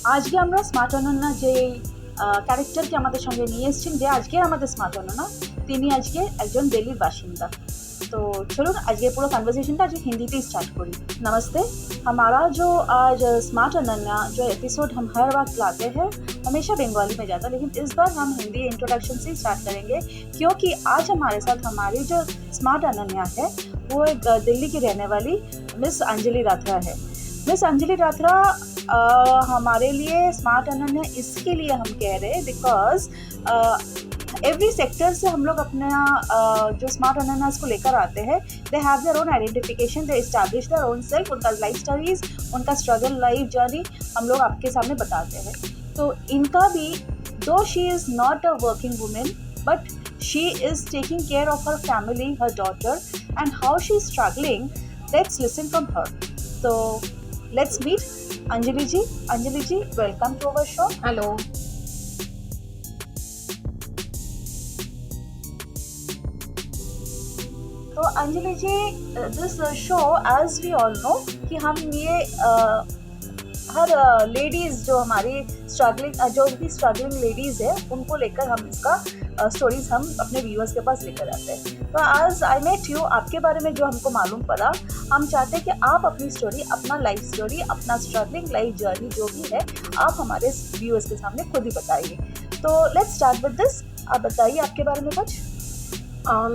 আজকে আমরা স্মার্ট অনন্যা যে ক্যারেক্টারকে আমাদের সঙ্গে নিয়ে এসেছেন, যে আজকে আমাদের স্মার্ট অনন্যা, তিনি আজকে একজন দিল্লির বাসিন্দা। तो चलो आज ये पूरा कन्वर्सेशन आज हिंदी पे स्टार्ट करी। नमस्ते। हमारा जो आज स्मार्ट अनन्या जो एपिसोड हम हर वक्त लाते हैं हमेशा बंगाली में जाता है, लेकिन इस बार हम हिंदी इंट्रोडक्शन से स्टार्ट करेंगे क्योंकि आज हमारे साथ हमारी जो स्मार्ट अनन्या है वो एक दिल्ली की रहने वाली मिस अंजलि राथरा है। मिस अंजलि राथरा हमारे लिए स्मार्ट अनन्या इसके लिए हम कह रहे हैं बिकॉज एवरी सेक्टर से हम लोग अपना जो स्मार्ट अनन्यास को लेकर आते हैं, they have their own identification, they establish their own self, उनका लाइफ स्टोरीज, उनका स्ट्रगल लाइफ जर्नी हम लोग आपके सामने बताते हैं। तो इनका भी, though she is not a working women but she is taking care of her family, her daughter, and how she is struggling, let's listen from her. तो let's meet Anjali ji. Anjali ji, welcome to our show. Hello. तो Anjali ji, this show as we all know कि हम ये हर ladies जो हमारी struggling, जो भी struggling ladies है उनको लेकर हम इसका स्टोरीज हम अपने व्यूअर्स के पास लेकर आते हैं। तो आज आई मेट यू, आपके बारे में जो हमको मालूम पड़ा, हम चाहते हैं कि आप अपनी स्टोरी, अपना लाइफ स्टोरी, अपना स्ट्रगलिंग लाइफ जर्नी जो भी है आप हमारे व्यूअर्स के सामने खुद ही बताइए। तो लेट्स स्टार्ट विद दिस। आप बताइए आपके बारे में कुछ।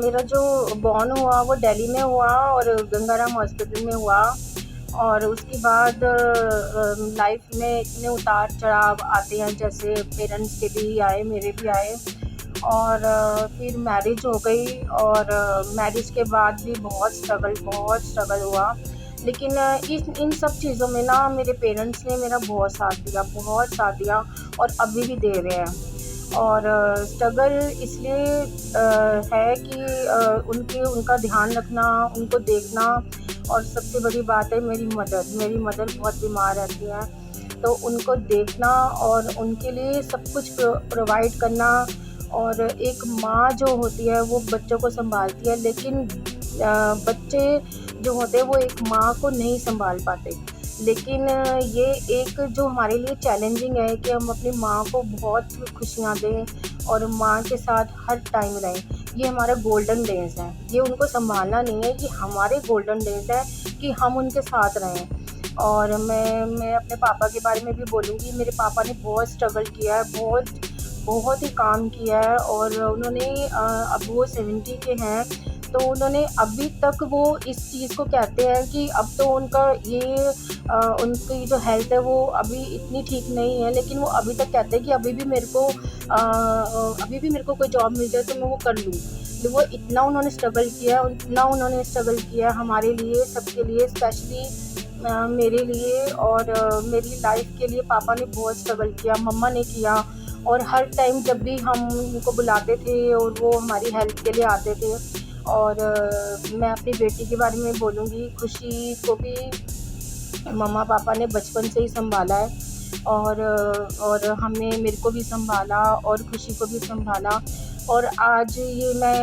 मेरा जो बॉर्न हुआ वो दिल्ली में हुआ और गंगाराम हॉस्पिटल में हुआ, और उसके बाद लाइफ में इतने उतार चढ़ाव आते हैं, जैसे पेरेंट्स के भी आए, मेरे भी आए, और फिर मैरिज हो गई, और मैरिज के बाद भी बहुत स्ट्रगल हुआ। लेकिन इन सब चीज़ों में ना मेरे पेरेंट्स ने मेरा बहुत साथ दिया और अभी भी दे रहे हैं। और स्ट्रगल इसलिए है कि उनका ध्यान रखना, उनको देखना, और सबसे बड़ी बात है मेरी मदर बहुत बीमार रहती हैं, तो उनको देखना और उनके लिए सब कुछ प्रोवाइड करना। और एक माँ जो होती है वो बच्चों को संभालती है, लेकिन बच्चे जो होते हैं वो एक माँ को नहीं संभाल पाते। लेकिन ये एक जो हमारे लिए चैलेंजिंग है कि हम अपनी माँ को बहुत खुशियाँ दें और माँ के साथ हर टाइम रहें। ये हमारा गोल्डन डेज़ है, ये उनको संभालना नहीं है, ये हमारे गोल्डन डेज़ है कि हम उनके साथ रहें। और मैं अपने पापा के बारे में भी बोलूँगी। मेरे पापा ने बहुत स्ट्रगल किया है, बहुत ही काम किया है, और उन्होंने अब वो 70 के हैं, तो उन्होंने अभी तक वो इस चीज़ को कहते हैं कि अब तो उनका उनकी जो हेल्थ है वो अभी इतनी ठीक नहीं है, लेकिन वो अभी तक कहते हैं कि अभी भी मेरे को कोई जॉब मिल जाए तो मैं वो कर लूँ। वो इतना उन्होंने स्ट्रगल किया हमारे लिए, सबके लिए, स्पेशली मेरे लिए और मेरी लाइफ के लिए पापा ने बहुत स्ट्रगल किया, मम्मा ने किया। और हर टाइम जब भी हम उनको बुलाते थे और वो हमारी हेल्प के लिए आते थे। और मैं अपनी बेटी के बारे में बोलूँगी। खुशी को भी मम्मा पापा ने बचपन से ही संभाला है, और मेरे को भी संभाला और खुशी को भी संभाला। और आज ये मैं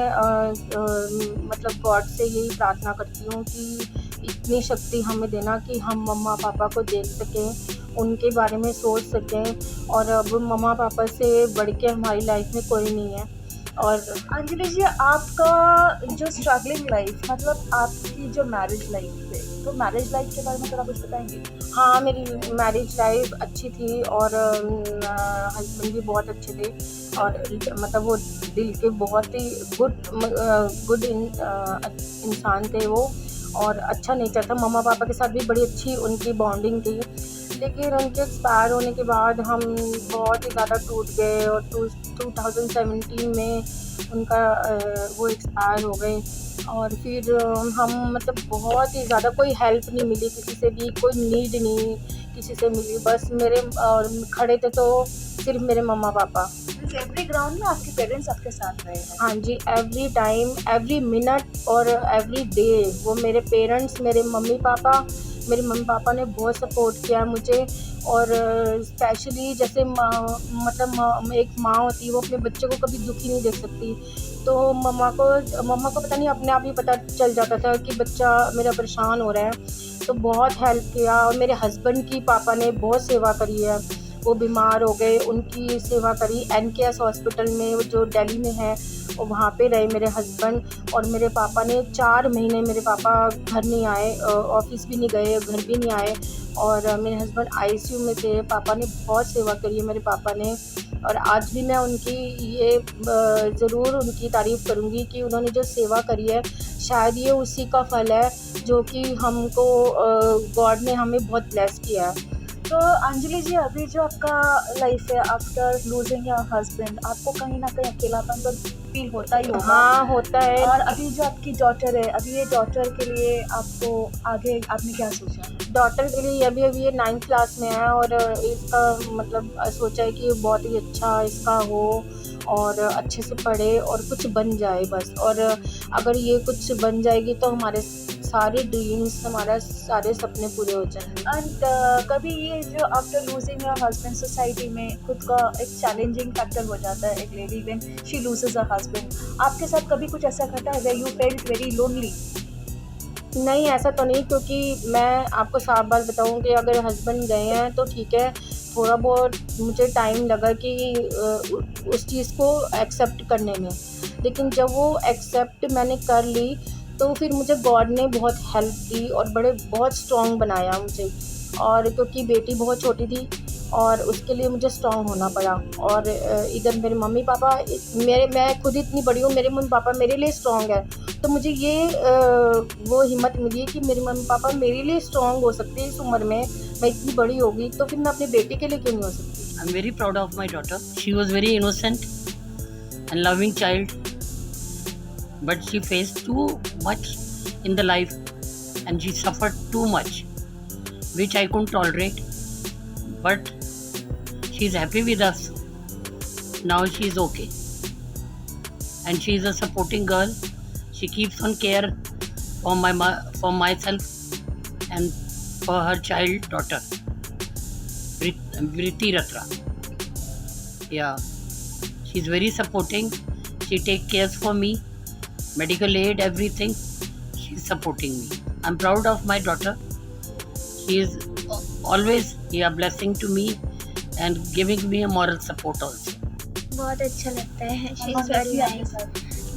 मतलब गॉड से यही प्रार्थना करती हूँ कि इतनी शक्ति हमें देना कि हम मम्मा पापा को देख सकें, उनके बारे में सोच सकें, और अब मम्मा पापा से बढ़ के हमारी लाइफ में कोई नहीं है। और अंजलि जी, आपका जो स्ट्रगलिंग लाइफ, मतलब आपकी जो मैरिज लाइफ है, तो मैरिज लाइफ के बारे में थोड़ा कुछ बताएंगे? हाँ, मेरी मैरिज लाइफ अच्छी थी, और हस्बैंड भी बहुत अच्छे थे, और मतलब वो दिल के बहुत ही गुड इंसान थे वो, और अच्छा नेचर था। मम्मा पापा के साथ भी बड़ी अच्छी उनकी बॉन्डिंग थी। लेकिन उनके एक्सपायर होने के बाद हम बहुत ही ज़्यादा टूट गए, और 2017 में उनका वो एक्सपायर हो गए। और फिर हम मतलब बहुत ही ज़्यादा, कोई हेल्प नहीं मिली किसी से भी, कोई नीड नहीं किसी से मिली, बस मेरे और खड़े थे तो सिर्फ मेरे मम्मा पापा। एवरी ग्राउंड में आपके पेरेंट्स आपके साथ रहे हैं? हाँ जी, एवरी टाइम, एवरी मिनट और एवरी डे वो मेरे पेरेंट्स, मेरे मम्मी पापा ने बहुत सपोर्ट किया मुझे। और स्पेशली जैसे मतलब एक माँ होती है, वो अपने बच्चे को कभी दुखी नहीं देख सकती, तो मम्मा को पता नहीं अपने आप ही पता चल जाता था कि बच्चा मेरा परेशान हो रहा है, तो बहुत हेल्प किया। और मेरे हस्बैंड की पापा ने बहुत सेवा करी है, वो बीमार हो गए, उनकी सेवा करी। NKS हॉस्पिटल में जो दिल्ली में है, और वहाँ पे रहे मेरे हस्बैंड। और मेरे पापा ने 4 महीने, मेरे पापा घर नहीं आए, ऑफिस भी नहीं गए, घर भी नहीं आए। और मेरे हस्बैंड ICU में थे। पापा ने बहुत सेवा करी है मेरे पापा ने। और आज भी मैं उनकी ये ज़रूर उनकी तारीफ़ करूँगी कि उन्होंने जो सेवा करी है, शायद ये उसी का फल है जो कि हमको गॉड ने हमें बहुत ब्लेस किया है। तो अंजलि जी, अभी जो आपका लाइफ है आफ्टर लूजिंग योर हस्बैंड, आपको कहीं ना कहीं अकेलापन तो फील होता ही होगा। हाँ, होता है। और अभी जो आपकी डॉटर है, अभी ये डॉटर के लिए आपको आगे आपने क्या सोचा? डॉटर के लिए अभी ये 9th क्लास में है, और इसका मतलब सोचा है कि बहुत ही अच्छा इसका हो और अच्छे से पढ़े और कुछ बन जाए बस। और अगर ये कुछ बन जाएगी तो हमारे सारे ड्रीम्स, हमारा सारे सपने पूरे हो जाएंगे। एंड कभी ये जो after losing your husband society में खुद का एक चैलेंजिंग फैक्टर हो जाता है एक lady when she loses a husband, आपके साथ कभी कुछ ऐसा घटा है where you felt very lonely? नहीं, ऐसा तो नहीं, क्योंकि मैं आपको साफ बात बताऊं कि अगर हस्बैंड गए हैं तो ठीक है, थोड़ा बहुत मुझे टाइम लगा कि उस चीज़ को एक्सेप्ट करने में। लेकिन जब वो एक्सेप्ट मैंने कर ली तो फिर मुझे गॉड ने बहुत हेल्प दी और बहुत स्ट्रॉन्ग बनाया मुझे। और क्योंकि बेटी बहुत छोटी थी और उसके लिए मुझे स्ट्रॉन्ग होना पड़ा। और इधर मेरे मम्मी पापा, मैं खुद इतनी बड़ी हूँ, मेरे मम्मी पापा मेरे लिए स्ट्रॉन्ग है, तो मुझे ये वो हिम्मत मिली कि मेरे मम्मी पापा मेरे लिए स्ट्रॉन्ग हो सकते हैं इस उम्र में, मैं इतनी बड़ी होगी तो फिर मैं अपनी बेटी के लिए क्यों नहीं हो सकती। I'm very proud of my daughter. She was very innocent and loving child, but she faced too much in the life and she suffered too much, which I couldn't tolerate. But she's happy with us. Now she's okay. And she's a supporting girl. She keeps on care for myself and for her child daughter, Vriti Ratra. Yeah, she's very supporting. She take cares for me, medical aid, everything. She's supporting me. I'm proud of my daughter. She is always a blessing to me and giving me a moral support also. बहुत अच्छा लगता है। She is very nice,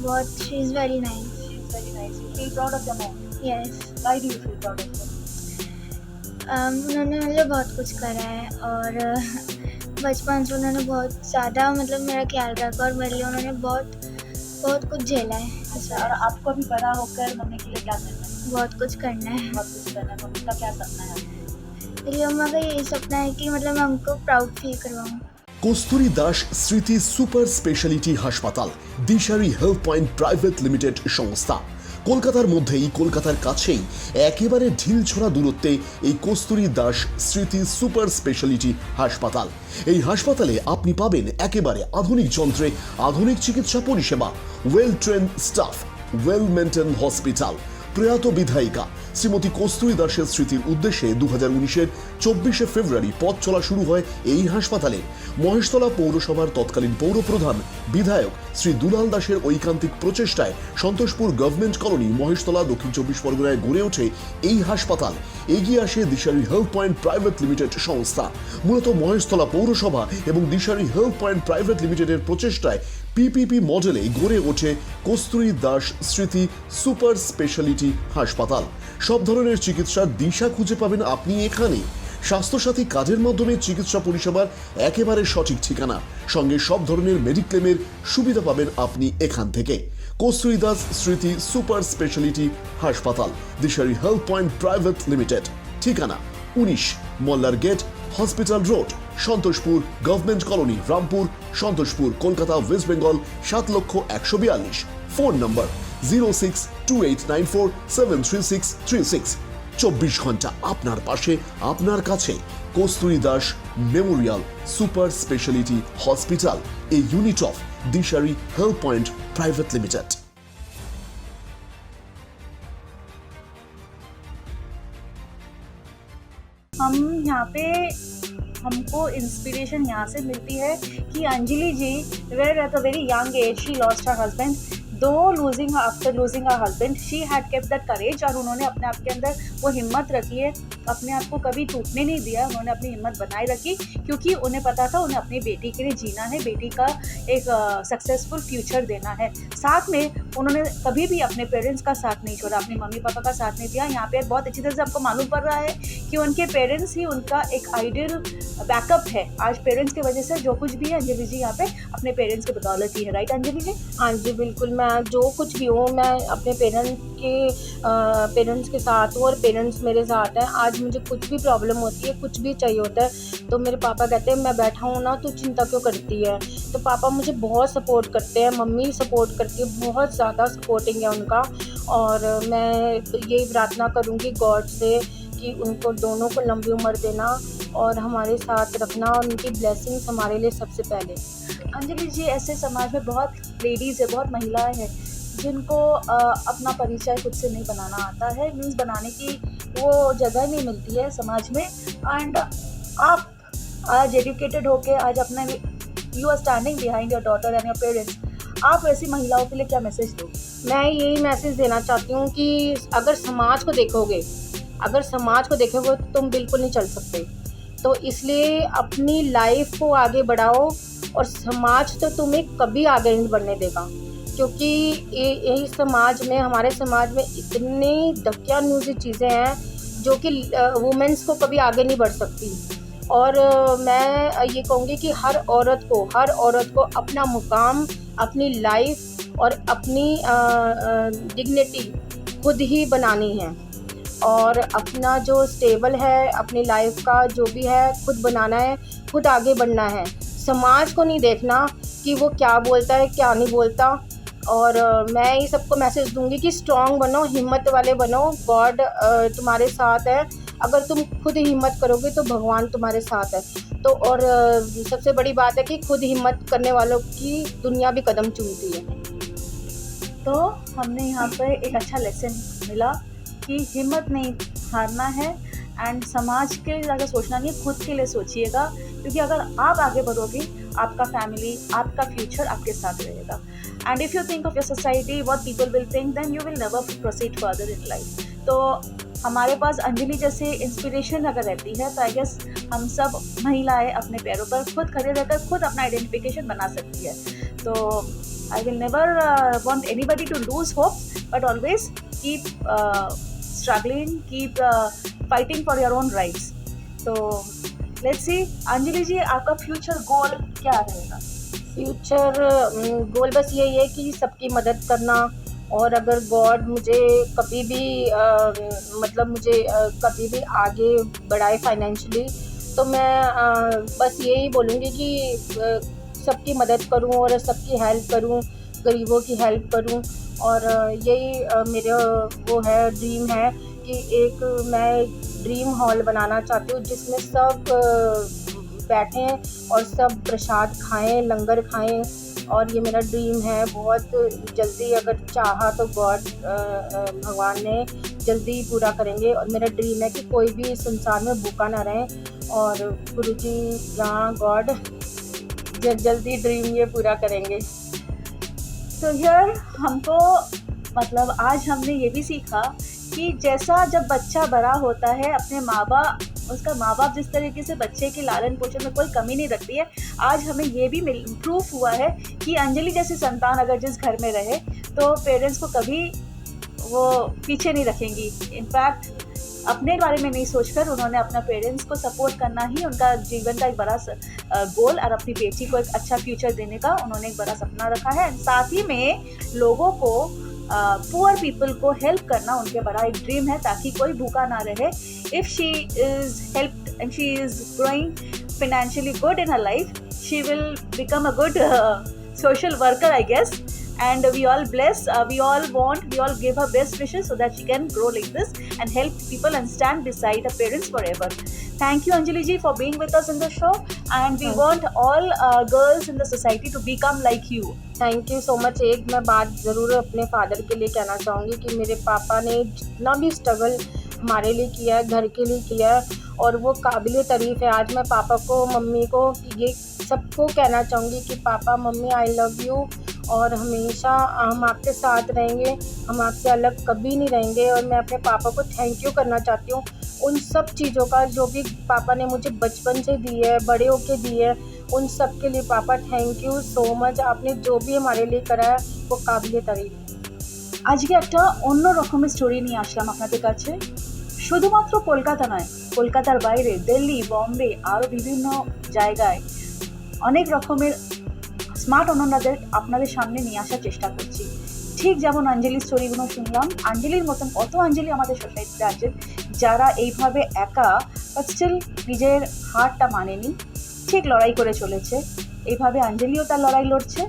बहुत she is very nice. You feel proud of your mom? Yes, Why do you feel proud of her? उन्होंने मुझे बहुत कुछ करा है और बचपन से उन्होंने बहुत ज़्यादा मतलब मेरा ख्याल रखा और मेरे लिए उन्होंने बहुत कुछ झेला है। अच्छा, और आपको अभी बड़ा होकर मम्मी के लिए क्या करना है? बहुत कुछ करना है। बहुत कुछ करना है। मम्मी का क्या सपना है? मेरी अम्मा का यही सपना है कि मतलब मैं हमको प्राउड फील करवाऊँ। কস্তুরী দাস স্মৃতি সুপার স্পেশালিটি হাসপাতাল, Dishari Health Point Private limited সংস্থা। কলকাতার মধ্যেই, কলকাতার কাছেই একেবারে ঢিলছোড়া দূরত্বে এই কস্তুরী দাস স্মৃতি সুপার স্পেশালিটি হাসপাতাল। এই হাসপাতালে আপনি পাবেন একেবারে আধুনিক যন্ত্রে আধুনিক চিকিৎসা পরিষেবা, well train staff, well maintain hospital. প্রয়াত বিধায়িকা শ্রীমতী কস্তুরী দাসের স্মৃতির উদ্দেশ্যে 2019-এর 24শে ফেব্রুয়ারি পথ চলা শুরু হয় এই হাসপাতালে। মহেশতলা পৌরসভার তৎকালীন পৌরপ্রধান বিধায়ক শ্রী দুলাল দাসের ঐকান্তিক প্রচেষ্টায় সন্তোষপুর গভর্নমেন্ট কলোনি, মহেশতলা, দক্ষিণ 24 পরগনায় গড়ে ওঠে এই হাসপাতাল। এগিয়ে আসে দিশারি হেলথ পয়েন্ট প্রাইভেট লিমিটেড সংস্থা। মূলত মহেশতলা পৌরসভা এবং দিশারি হেলথ পয়েন্ট প্রাইভেট লিমিটেডের প্রচেষ্টায় PPP মডেলে গড়ে ওঠে কস্তুরী দাস স্মৃতি সুপার স্পেশালিটি হাসপাতাল। সব ধরনের চিকিৎসার দিশা খুঁজে পাবেন আপনি এখানে। স্বাস্থ্যসাথী কার্ডের মাধ্যমে চিকিৎসা পরিষেবার একেবারে সঠিক ঠিকানা, সঙ্গে সব ধরনের মেডিক্লেমের সুবিধা পাবেন আপনি এখান থেকে। কস্তুরী দাস স্মৃতি সুপার স্পেশালিটি হাসপাতাল, Dishari Health Point Private Limited. ঠিকানা 19 মোল্লার গেট, hospital road, Santoshpur government colony, Rampur, Santoshpur, Kolkata, West Bengal 7,142,000। Phone number 062894733636। 24 ঘন্টা আপনার পাশে, আপনার কাছে। Kasturi Das memorial super speciality hospital, a unit of Dishari Health Point Private Limited. हम यहाँ पे हमको इंस्पिरेशन यहाँ से मिलती है कि Anjali ji were at a very young age she lost her husband, though after losing her husband she had kept that courage, और उन्होंने अपने आप के अंदर वो हिम्मत रखी है अपने आप को कभी टूटने नहीं दिया, उन्होंने अपनी हिम्मत बनाए रखी, क्योंकि उन्हें पता था उन्हें अपनी बेटी के लिए जीना है, बेटी का एक सक्सेसफुल फ्यूचर देना है। साथ में उन्होंने कभी भी अपने पेरेंट्स का साथ नहीं छोड़ा, अपने मम्मी पापा का साथ नहीं दिया। यहाँ पे बहुत अच्छी तरह से आपको मालूम पड़ रहा है कि उनके पेरेंट्स ही उनका एक आइडियल बैकअप है। आज पेरेंट्स की वजह से जो कुछ भी है अंजलि जी यहाँ पे अपने पेरेंट्स की बदौलत ही है। राइट अंजलि जी? हाँ जी बिल्कुल, मैं जो कुछ भी हूँ मैं अपने पेरेंट्स के साथ हूँ और पेरेंट्स मेरे साथ हैं। आज मुझे कुछ भी प्रॉब्लम होती है, कुछ भी चाहिए होता है, तो मेरे पापा कहते हैं मैं बैठा हूँ ना, तू चिंता क्यों करती है। तो पापा मुझे बहुत सपोर्ट करते हैं, मम्मी सपोर्ट करती है, बहुत ज़्यादा सपोर्टिंग है उनका। और मैं यही प्रार्थना करूँगी गॉड से कि उनको दोनों को लंबी उम्र देना और हमारे साथ रखना, और उनकी ब्लेसिंग्स हमारे लिए सबसे पहले। अंजलि जी, ऐसे समाज में बहुत लेडीज़ है, बहुत महिलाएं हैं जिनको अपना परिचय खुद से नहीं बनाना आता है, मीन्स बनाने की वो जगह नहीं मिलती है समाज में। एंड आप आज एजुकेटेड होके आज अपने you are standing behind your daughter and your parents, आप ऐसी महिलाओं के लिए क्या मैसेज दो? मैं यही मैसेज देना चाहती हूँ कि अगर समाज को देखोगे तो तुम बिल्कुल नहीं चल सकते। तो इसलिए अपनी लाइफ को आगे बढ़ाओ, और समाज तो तुम्हें कभी आगे नहीं बढ़ने देगा, क्योंकि यही समाज में, हमारे समाज में इतनी दकियानूसी चीज़ें हैं जो कि वुमेन्स को कभी आगे नहीं बढ़ सकती। और मैं ये कहूँगी कि हर औरत को अपना मुकाम, अपनी लाइफ और अपनी डिग्निटी खुद ही बनानी है, और अपना जो स्टेबल है अपनी लाइफ का जो भी है खुद बनाना है, खुद आगे बढ़ना है। समाज को नहीं देखना कि वो क्या बोलता है क्या नहीं बोलता। और मैं ये सबको मैसेज दूंगी कि स्ट्रांग बनो, हिम्मत वाले बनो, गॉड तुम्हारे साथ है। अगर तुम खुद हिम्मत करोगे तो भगवान तुम्हारे साथ है। तो और सबसे बड़ी बात है कि खुद हिम्मत करने वालों की दुनिया भी कदम चूमती है। तो हमने यहाँ पर एक अच्छा लेसन मिला कि हिम्मत नहीं हारना है, एंड समाज के लिए ज़्यादा सोचना नहीं है, खुद के लिए सोचिएगा, क्योंकि अगर आप आगे बढ़ोगे आपका फैमिली, आपका फ्यूचर आपके साथ रहेगा। And if you think of your society, what people will think, then you will never proceed further in life. तो हमारे पास अंजलि जैसे इंस्पिरेशन अगर रहती है तो आई गेस हम सब महिलाएं अपने पैरों पर खुद खड़े रहकर खुद अपना आइडेंटिफिकेशन बना सकती है। तो I will never want anybody to lose hope, but always keep struggling, keep fighting for your own rights. So let's see, Anjali ji आपका फ्यूचर गोल क्या रहेगा? फ्यूचर गोल बस यही है कि सबकी मदद करना, और अगर गॉड मुझे कभी भी कभी भी आगे बढ़ाए फाइनेंशियली, तो मैं बस यही बोलूँगी कि सबकी मदद करूँ और सबकी हेल्प करूँ, गरीबों की हेल्प करूँ। और यही मेरा वो है, ड्रीम है कि एक मैं ड्रीम हॉल बनाना चाहती हूँ जिसमें सब बैठें और सब प्रसाद खाएं, लंगर खाएं। और ये मेरा ड्रीम है, बहुत जल्दी अगर चाहा तो गॉड भगवान ने जल्दी पूरा करेंगे। और मेरा ड्रीम है कि कोई भी इस संसार में भूखा ना रहे, और गुरुजी यहाँ गॉड जल्दी ड्रीम ये पूरा करेंगे। तो हियर हमको मतलब आज हमने ये भी सीखा कि जैसा जब बच्चा बड़ा होता है, अपने उसका माँ बाप जिस तरीके से बच्चे के लालन पोषण में कोई कमी नहीं रखती है, आज हमें ये भी प्रूफ हुआ है कि अंजलि जैसी संतान अगर जिस घर में रहे तो पेरेंट्स को कभी वो पीछे नहीं रखेंगी। इनफैक्ट अपने बारे में नहीं सोचकर उन्होंने अपना पेरेंट्स को सपोर्ट करना ही उनका जीवन का एक बड़ा गोल, और अपनी बेटी को एक अच्छा फ्यूचर देने का उन्होंने एक बड़ा सपना रखा है। साथ ही में लोगों को, पुअर पीपल को हेल्प करना उनके बड़ा एक ड्रीम है, ताकि कोई भूखा ना रहे। If she is helped and she is growing financially good in her life, she will become a good social worker, I guess. And we all bless, we all give her best wishes so that she can grow like this and help people and stand beside her parents forever. Thank you Anjali ji for being with us in the show, and we want all girls in the society to become like you. Thank you so much. एक मैं बात ज़रूर अपने father के लिए कहना चाहूँगी कि मेरे पापा ने जितना भी स्ट्रगल हमारे लिए किया है, घर के लिए किया है, और वो काबिल तारीफ़ है। आज मैं पापा को, मम्मी को, ये सबको कहना चाहूँगी कि papa mummy I love you, और हमेशा हम आपके साथ रहेंगे, हम आपसे अलग कभी नहीं रहेंगे। और मैं अपने पापा को थैंक यू करना चाहती हूँ, उन सब चीज़ों का जो भी पापा ने मुझे बचपन से दी है, बड़े होके दी है, उन सब के लिए पापा थैंक यू सो मच। आपने जो भी हमारे लिए करा है वो काबिल तारीफ। আজকে একটা অন্য রকমের স্টোরি নিয়ে আসলাম আপনাদের কাছে। শুধুমাত্র কলকাতা নয়, কলকাতার বাইরে দিল্লি, বম্বে আরও বিভিন্ন জায়গায় অনেক রকমের স্মার্ট অনন্যাদের আপনাদের সামনে নিয়ে আসার চেষ্টা করছি। ঠিক যেমন অঞ্জলির স্টোরিগুলো শুনলাম, অঞ্জলির মতন কত অঞ্জলি আমাদের সোসাইটিতে আছেন যারা এইভাবে একা বাট স্টিল নিজের হারটা মানেনি, ঠিক লড়াই করে চলেছে। এইভাবে অঞ্জলিও তার লড়াই লড়ছে,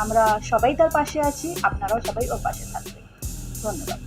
আমরা সবাই তার পাশে আছি, আপনারাও সবাই ওর পাশে থাকবেন। ধন্যবাদ।